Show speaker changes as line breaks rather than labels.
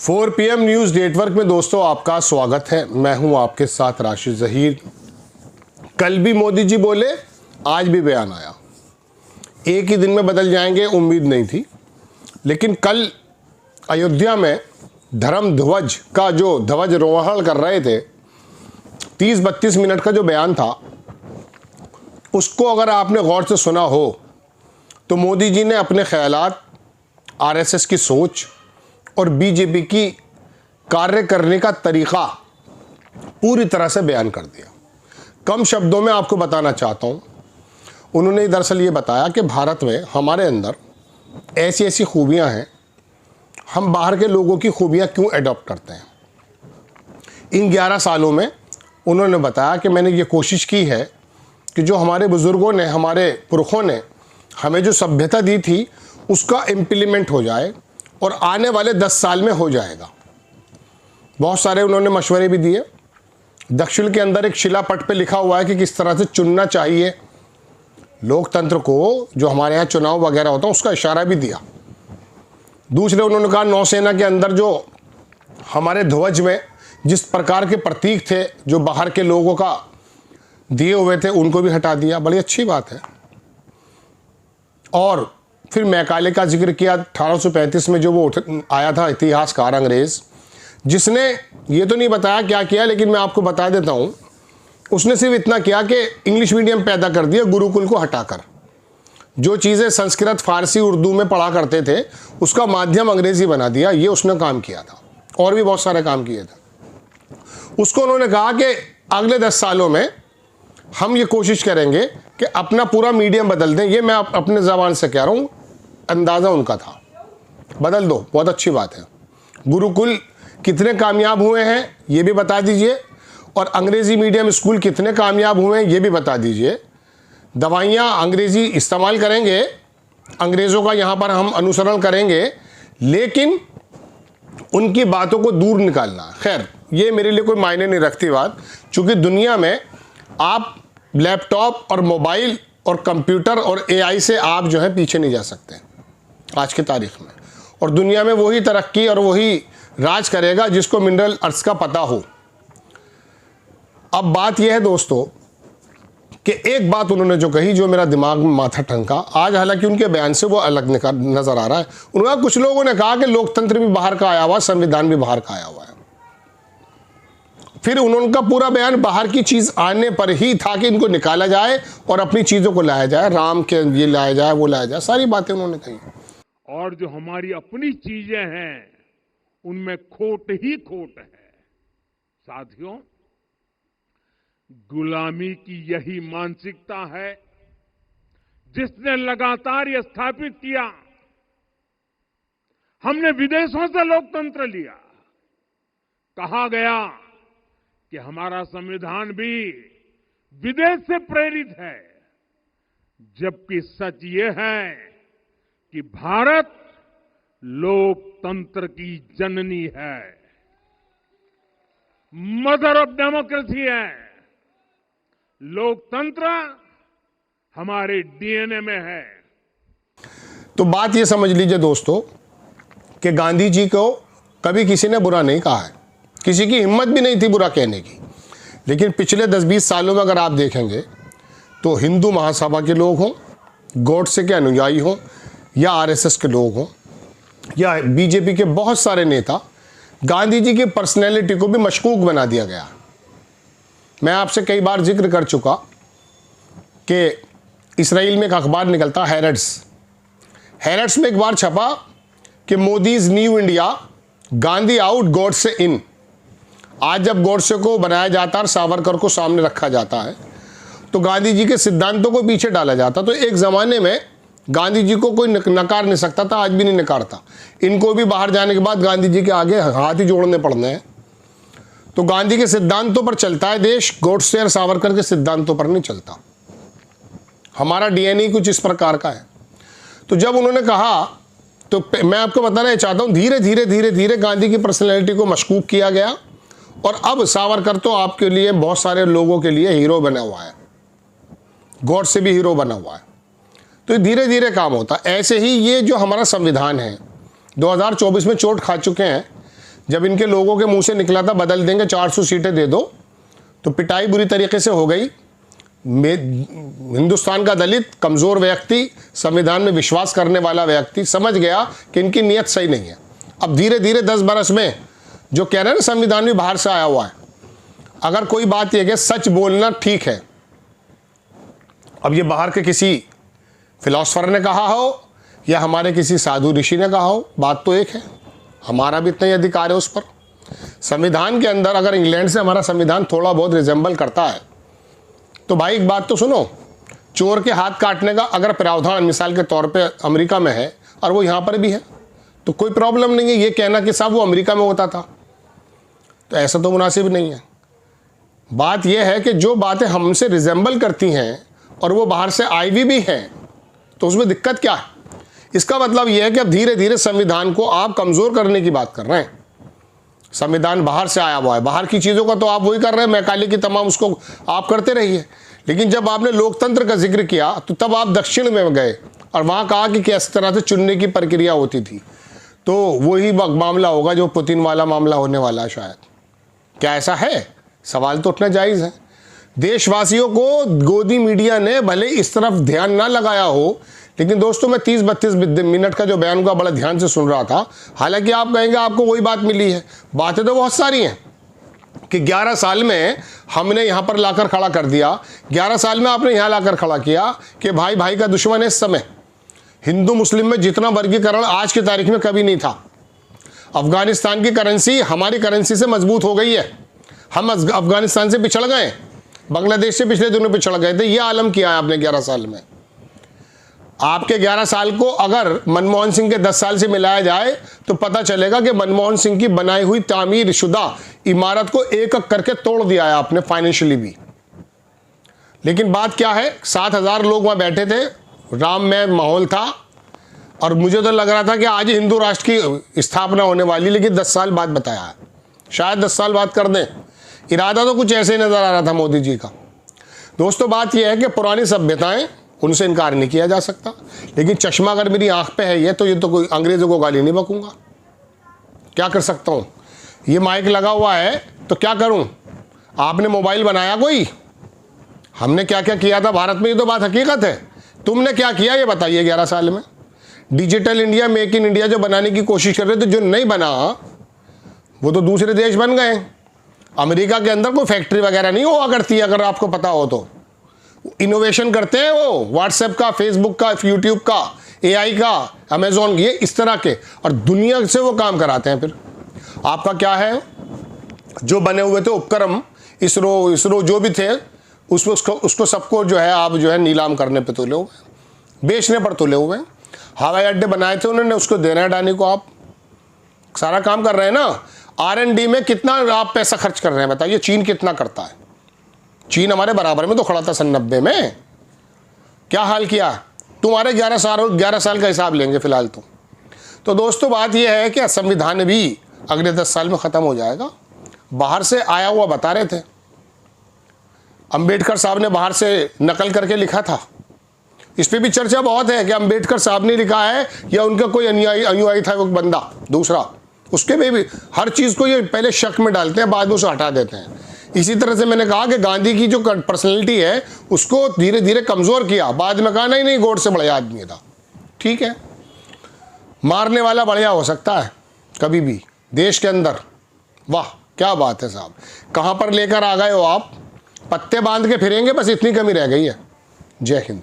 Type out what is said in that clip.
4 PM news network में दोस्तों आपका स्वागत है। मैं हूं आपके साथ राशिद ज़हीर। कल भी मोदी जी बोले, आज भी बयान आया। एक ही दिन में बदल जाएंगे उम्मीद नहीं थी, लेकिन कल अयोध्या में धर्म ध्वज का जो ध्वजारोहण कर रहे थे, 30-32 मिनट का जो बयान था, उसको अगर आपने गौर से सुना हो तो मोदी जी ने अपने ख्यालात, आरएसएस की सोच और बीजेपी की कार्य करने का तरीका पूरी तरह से बयान कर दिया। कम शब्दों में आपको बताना चाहता हूँ, उन्होंने दरअसल ये बताया कि भारत में हमारे अंदर ऐसी ऐसी खूबियाँ हैं, हम बाहर के लोगों की खूबियाँ क्यों अडॉप्ट करते हैं। इन 11 सालों में उन्होंने बताया कि मैंने ये कोशिश की है कि जो हमारे बुज़ुर्गों ने, हमारे पुरखों ने हमें जो सभ्यता दी थी, उसका इम्प्लीमेंट हो जाए और आने वाले 10 साल में हो जाएगा। बहुत सारे उन्होंने मशवरे भी दिए। दक्षिण के अंदर एक शिलापट पे लिखा हुआ है कि किस तरह से चुनना चाहिए लोकतंत्र को, जो हमारे यहाँ चुनाव वगैरह होता है, उसका इशारा भी दिया। दूसरे उन्होंने कहा नौसेना के अंदर जो हमारे ध्वज में जिस प्रकार के प्रतीक थे जो बाहर के लोगों का दिए हुए थे, उनको भी हटा दिया। बड़ी अच्छी बात है। और फिर मैकाले का जिक्र किया। 1835 में जो वो आया था इतिहासकार अंग्रेज़, जिसने ये तो नहीं बताया क्या किया, लेकिन मैं आपको बता देता हूँ, उसने सिर्फ इतना किया कि इंग्लिश मीडियम पैदा कर दिया गुरुकुल को हटाकर। जो चीज़ें संस्कृत, फारसी, उर्दू में पढ़ा करते थे, उसका माध्यम अंग्रेज़ी बना दिया। ये उसने काम किया था, और भी बहुत सारे काम किए थे। उसको उन्होंने कहा कि अगले 10 सालों में हम ये कोशिश करेंगे कि अपना पूरा मीडियम बदल दें। ये मैं अपने ज़बान से कह रहा हूँ, अंदाज़ा उनका था। बदल दो, बहुत अच्छी बात है। गुरुकुल कितने कामयाब हुए हैं ये भी बता दीजिए, और अंग्रेज़ी मीडियम स्कूल कितने कामयाब हुए हैं ये भी बता दीजिए। दवाइयाँ अंग्रेज़ी इस्तेमाल करेंगे, अंग्रेज़ों का यहाँ पर हम अनुसरण करेंगे, लेकिन उनकी बातों को दूर निकालना। खैर, ये मेरे लिए कोई मायने नहीं रखती बात, चूँकि दुनिया में आप लैपटॉप और मोबाइल और कंप्यूटर और एआई से आप जो है पीछे नहीं जा सकते आज की तारीख में। और दुनिया में वही तरक्की और वही राज करेगा जिसको मिनरल अर्थ का पता हो। अब बात यह है दोस्तों कि एक बात उन्होंने जो कही, जो मेरा दिमाग में माथा ठनका आज, हालांकि उनके बयान से वो अलग नज़र आ रहा है। उन्होंने, कुछ लोगों ने कहा कि लोकतंत्र भी बाहर का आया हुआ, संविधान भी बाहर का आया हुआ है। फिर उनका पूरा बयान बाहर की चीज़ आने पर ही था कि इनको निकाला जाए और अपनी चीज़ों को लाया जाए, राम के ये लाया जाए, वो लाया जाए, सारी बातें उन्होंने कही।
और जो हमारी अपनी चीजें हैं उनमें खोट ही खोट है। साथियों, गुलामी की यही मानसिकता है जिसने लगातार ये स्थापित किया। हमने विदेशों से लोकतंत्र लिया, कहा गया कि हमारा संविधान भी विदेश से प्रेरित है, जबकि सच ये है कि भारत लोकतंत्र की जननी है, मदर ऑफ डेमोक्रेसी है। लोकतंत्र हमारे डीएनए में है।
तो बात ये समझ लीजिए दोस्तों कि गांधी जी को कभी किसी ने बुरा नहीं कहा है, किसी की हिम्मत भी नहीं थी बुरा कहने की। लेकिन पिछले 10-20 सालों में अगर आप देखेंगे तो हिंदू महासभा के लोग हों, गॉडसे के अनुयायी हों, या आरएसएस के लोग हों, या बीजेपी के बहुत सारे नेता, गांधी जी की पर्सनैलिटी को भी मशकूक बना दिया गया। मैं आपसे कई बार जिक्र कर चुका कि इसराइल में एक अखबार निकलता हेरट्स में एक बार छपा कि Modi's new India, Gandhi out Godse in. आज जब गॉडसे को बनाया जाता है और सावरकर को सामने रखा जाता है, तो गांधी जी के सिद्धांतों को पीछे डाला जाता। तो एक ज़माने में गांधी जी को कोई नकार नहीं सकता था, आज भी नहीं नकारता। इनको भी बाहर जाने के बाद गांधी जी के आगे हाथ ही जोड़ने पड़ने हैं। तो गांधी के सिद्धांतों पर चलता है देश, गॉडसे और सावरकर के सिद्धांतों पर नहीं चलता। हमारा डीएनए कुछ इस प्रकार का है। तो जब उन्होंने कहा, तो मैं आपको बताना चाहता हूँ, धीरे धीरे गांधी की पर्सनैलिटी को मशकूक किया गया, और अब सावरकर तो आपके लिए, बहुत सारे लोगों के लिए हीरो बना हुआ है, गॉडसे भी हीरो बना हुआ है। तो धीरे धीरे काम होता है। ऐसे ही ये जो हमारा संविधान है, 2024 में चोट खा चुके हैं, जब इनके लोगों के मुंह से निकला था बदल देंगे 400 सीटें दे दो, तो पिटाई बुरी तरीके से हो गई। हिंदुस्तान का दलित कमज़ोर व्यक्ति, संविधान में विश्वास करने वाला व्यक्ति समझ गया कि इनकी नीयत सही नहीं है। अब धीरे धीरे 10 बरस में जो कह रहे हैं ना संविधान भी बाहर से आया हुआ है, अगर कोई बात यह कि सच बोलना ठीक है, अब ये बाहर के किसी फिलोसफर ने कहा हो या हमारे किसी साधु ऋषि ने कहा हो, बात तो एक है, हमारा भी इतना ही अधिकार है उस पर। संविधान के अंदर अगर इंग्लैंड से हमारा संविधान थोड़ा बहुत रिजेंबल करता है तो भाई एक बात तो सुनो, चोर के हाथ काटने का अगर प्रावधान मिसाल के तौर पे अमेरिका में है और वो यहाँ पर भी है तो कोई प्रॉब्लम नहीं है ये कहना कि साहब वो अमेरिका में होता था, तो ऐसा तो मुनासिब नहीं है। बात यह है कि जो बातें हमसे रिजेंबल करती हैं और वो बाहर से आई भी हैं तो उसमें दिक्कत क्या है? इसका मतलब यह है कि अब धीरे धीरे संविधान को आप कमज़ोर करने की बात कर रहे हैं। संविधान बाहर से आया हुआ है, बाहर की चीज़ों का तो आप वही कर रहे हैं, मैकाले की तमाम उसको आप करते रहिए, लेकिन जब आपने लोकतंत्र का जिक्र किया तो तब आप दक्षिण में गए और वहाँ कहा कि किस तरह से चुनने की प्रक्रिया होती थी। तो वही मामला होगा जो पुतिन वाला मामला होने वाला है शायद। क्या ऐसा है? सवाल तो उठना जायज़ है। देशवासियों को गोदी मीडिया ने भले इस तरफ ध्यान ना लगाया हो, लेकिन दोस्तों मैं 30-32 मिनट का जो बयान का बड़ा ध्यान से सुन रहा था। हालांकि आप कहेंगे आपको वही बात मिली है, बातें तो बहुत सारी हैं कि 11 साल में हमने यहाँ पर लाकर खड़ा कर दिया, 11 साल में आपने यहाँ लाकर खड़ा किया कि भाई भाई का दुश्मन है। इस समय हिंदू मुस्लिम में जितना वर्गीकरण आज की तारीख में कभी नहीं था। अफगानिस्तान की करेंसी हमारी करेंसी से मजबूत हो गई है, हम अफगानिस्तान से पिछड़ गए, बांग्लादेश से पिछले दिनों पिछड़ गए थे। यह आलम किया है आपने 11 साल में। आपके 11 साल को अगर मनमोहन सिंह के 10 साल से मिलाया जाए तो पता चलेगा कि मनमोहन सिंह की बनाई हुई तामीर शुदा इमारत को एक एक करके तोड़ दिया है आपने, फाइनेंशियली भी। लेकिन बात क्या है, 7,000 लोग वहां बैठे थे, राममय माहौल था और मुझे तो लग रहा था कि आज हिंदू राष्ट्र की स्थापना होने वाली, लेकिन 10 साल बाद बताया है, शायद 10 साल बाद कर दें। इरादा तो कुछ ऐसे ही नजर आ रहा था मोदी जी का। दोस्तों बात यह है कि पुरानी सभ्यताएं, उनसे इनकार नहीं किया जा सकता, लेकिन चश्मा अगर मेरी आंख पे है ये तो कोई अंग्रेजों को गाली नहीं बकूंगा। क्या कर सकता हूं? ये माइक लगा हुआ है तो क्या करूं? आपने मोबाइल बनाया कोई? हमने क्या क्या किया था भारत में, ये तो बात हकीकत है। तुमने क्या किया ये बताइए 11 साल में। Digital India, make in India जो बनाने की कोशिश कर रहे थे, जो नहीं बना वो तो दूसरे देश बन गए। अमेरिका के अंदर कोई फैक्ट्री वगैरह नहीं हुआ करती है, अगर आपको पता हो तो। इनोवेशन करते हैं वो व्हाट्सएप का, फेसबुक का, यूट्यूब का, एआई का, अमेजोन, ये इस तरह के, और दुनिया से वो काम कराते हैं। फिर आपका क्या है, जो बने हुए थे उपक्रम, इसरो जो भी थे, उसको सबको जो है आप जो है नीलाम करने पे तुले हुए, बेचने पर तुले हुए। हवाई अड्डे बनाए थे उन्होंने, उसको देना है डानी को, आप सारा काम कर रहे हैं ना। R&D में कितना आप पैसा खर्च कर रहे हैं बताइए? चीन कितना करता है? चीन हमारे बराबर में तो खड़ा था सन 90 में। क्या हाल किया? तुम्हारे 11 साल का हिसाब लेंगे फिलहाल तो दोस्तों बात यह है कि संविधान भी अगले 10 साल में ख़त्म हो जाएगा। बाहर से आया हुआ बता रहे थे, अंबेडकर साहब ने बाहर से नकल करके लिखा था। इस पर भी चर्चा बहुत है कि अंबेडकर साहब ने लिखा है या उनका कोई अनुयायी था वो बंदा दूसरा। उसके में भी हर चीज़ को ये पहले शक में डालते हैं, बाद में उसे हटा देते हैं। इसी तरह से मैंने कहा कि गांधी की जो पर्सनैलिटी है उसको धीरे धीरे कमज़ोर किया, बाद में कहा नहीं गॉड से बढ़िया आदमी था। ठीक है, मारने वाला बढ़िया हो सकता है कभी भी देश के अंदर। वाह क्या बात है साहब, कहाँ पर लेकर आ गए हो आप? पत्ते बांध के फिरेंगे, बस इतनी कमी रह गई है। जय हिंद।